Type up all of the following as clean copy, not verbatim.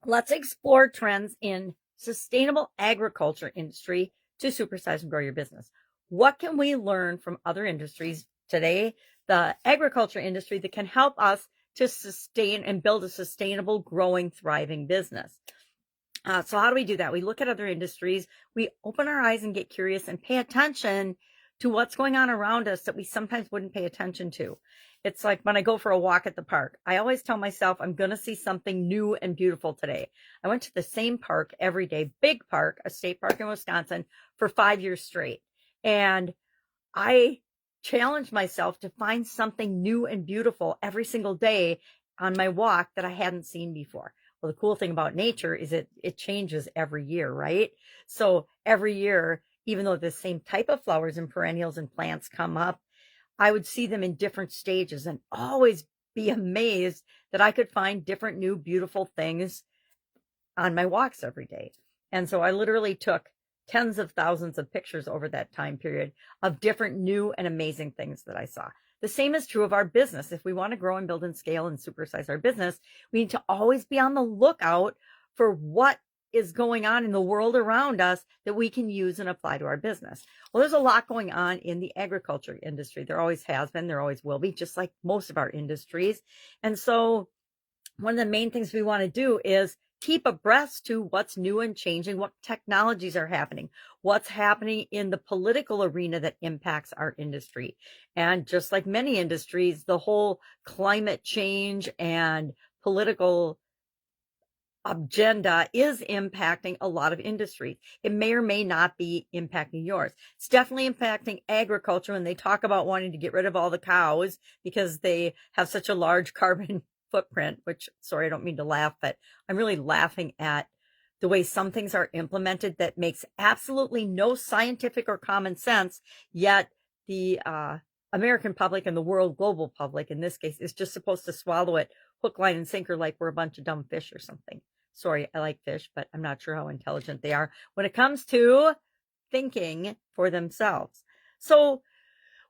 Let's explore trends in sustainable agriculture industry to supersize and grow your business. What can we learn from other industries today, the agriculture industry, that can help us to sustain and build a sustainable, growing, thriving business? So how do we do that? We look at other industries, we open our eyes and get curious and pay attention to what's going on around us that we sometimes wouldn't pay attention to. It's like when I go for a walk at the park, I always tell myself I'm going to see something new and beautiful today. I went to the same park every day, big park, a state park in Wisconsin, for 5 years straight. And I challenged myself to find something new and beautiful every single day on my walk that I hadn't seen before. Well, the cool thing about nature is it changes every year, right? So every year, even though the same type of flowers and perennials and plants come up, I would see them in different stages and always be amazed that I could find different new beautiful things on my walks every day. And so I literally took tens of thousands of pictures over that time period of different new and amazing things that I saw. The same is true of our business. If we want to grow and build and scale and supersize our business, we need to always be on the lookout for what is going on in the world around us that we can use and apply to our business. Well, there's a lot going on in the agriculture industry. There always has been, there always will be, just like most of our industries. And so one of the main things we want to do is keep abreast to what's new and changing, what technologies are happening, what's happening in the political arena that impacts our industry. And just like many industries, the whole climate change and political agenda is impacting a lot of industries. It may or may not be impacting yours. It's definitely impacting agriculture when they talk about wanting to get rid of all the cows because they have such a large carbon footprint, which, sorry, I don't mean to laugh, but I'm really laughing at the way some things are implemented that makes absolutely no scientific or common sense, yet the American public and the world global public in this case is just supposed to swallow it hook, line, and sinker like we're a bunch of dumb fish or something. Sorry, I like fish, but I'm not sure how intelligent they are when it comes to thinking for themselves. So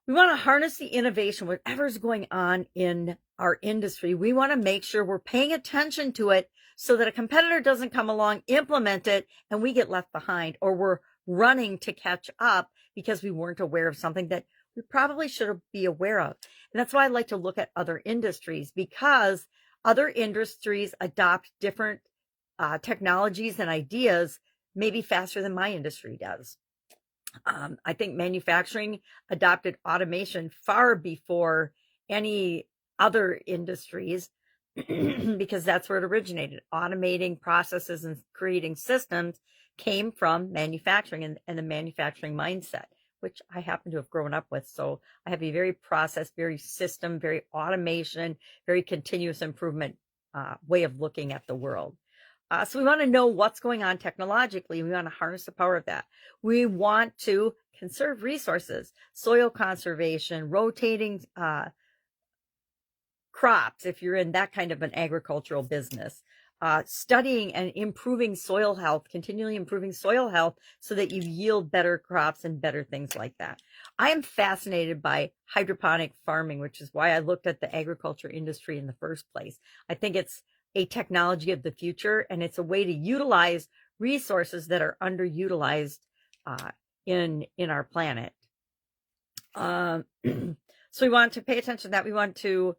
we want to harness the innovation, whatever's going on in our industry. We want to make sure we're paying attention to it so that a competitor doesn't come along, implement it, and we get left behind, or we're running to catch up because we weren't aware of something that we probably should be aware of. And that's why I like to look at other industries, because other industries adopt different technologies and ideas maybe faster than my industry does. I think manufacturing adopted automation far before any other industries because that's where it originated. Automating processes and creating systems came from manufacturing and the manufacturing mindset, which I happen to have grown up with. So I have a very process, very system, very automation, very continuous improvement way of looking at the world. So we want to know what's going on technologically. We want to harness the power of that. We want to conserve resources, soil conservation, rotating crops, if you're in that kind of an agricultural business, studying and improving soil health, continually improving soil health so that you yield better crops and better things like that. I am fascinated by hydroponic farming, which is why I looked at the agriculture industry in the first place. I think it's a technology of the future, and it's a way to utilize resources that are underutilized in our planet. So we want to pay attention to that. We want to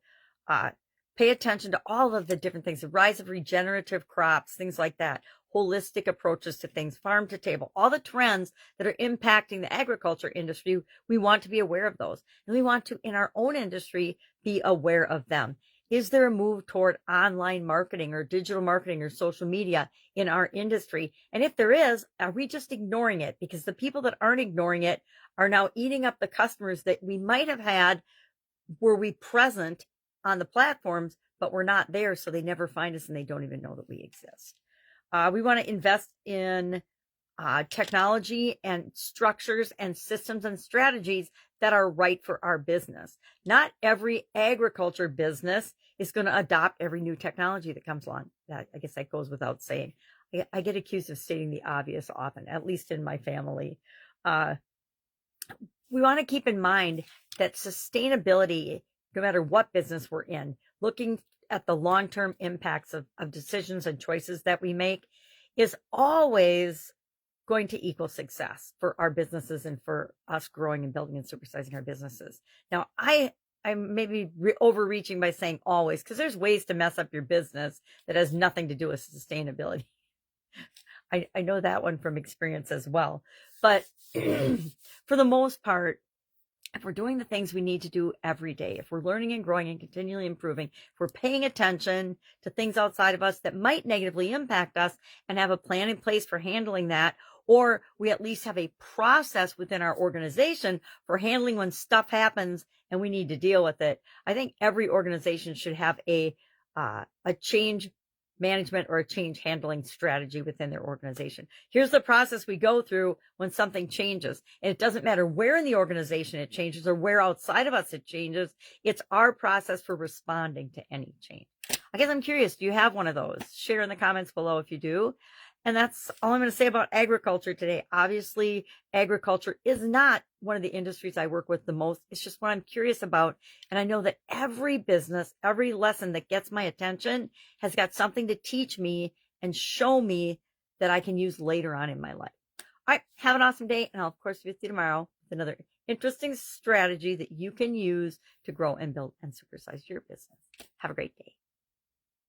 pay attention to all of the different things, the rise of regenerative crops, things like that, holistic approaches to things, farm to table, all the trends that are impacting the agriculture industry. We want to be aware of those, and we want to, in our own industry, be aware of them. Is there a move toward online marketing or digital marketing or social media in our industry? And if there is, are we just ignoring it? Because the people that aren't ignoring it are now eating up the customers that we might have had were we present on the platforms, but we're not there, so they never find us and they don't even know that we exist. We want to invest in technology and structures and systems and strategies that are right for our business. Not every agriculture business is going to adopt every new technology that comes along. That, I guess that goes without saying. I get accused of stating the obvious often, at least in my family. We want to keep in mind that sustainability, no matter what business we're in, looking at the long-term impacts of decisions and choices that we make is always going to equal success for our businesses and for us growing and building and supersizing our businesses. Now, I'm maybe overreaching by saying always, because there's ways to mess up your business that has nothing to do with sustainability. I know that one from experience as well. But for the most part, if we're doing the things we need to do every day, if we're learning and growing and continually improving, if we're paying attention to things outside of us that might negatively impact us and have a plan in place for handling that, or we at least have a process within our organization for handling when stuff happens and we need to deal with it, I think every organization should have a change management or a change handling strategy within their organization. Here's the process we go through when something changes. And it doesn't matter where in the organization it changes or where outside of us it changes. It's our process for responding to any change. I guess I'm curious, do you have one of those? Share in the comments below if you do. And that's all I'm going to say about agriculture today. Obviously, agriculture is not one of the industries I work with the most. It's just what I'm curious about. And I know that every business, every lesson that gets my attention has got something to teach me and show me that I can use later on in my life. All right, have an awesome day. And I'll, of course, be with you tomorrow with another interesting strategy that you can use to grow and build and supersize your business. Have a great day.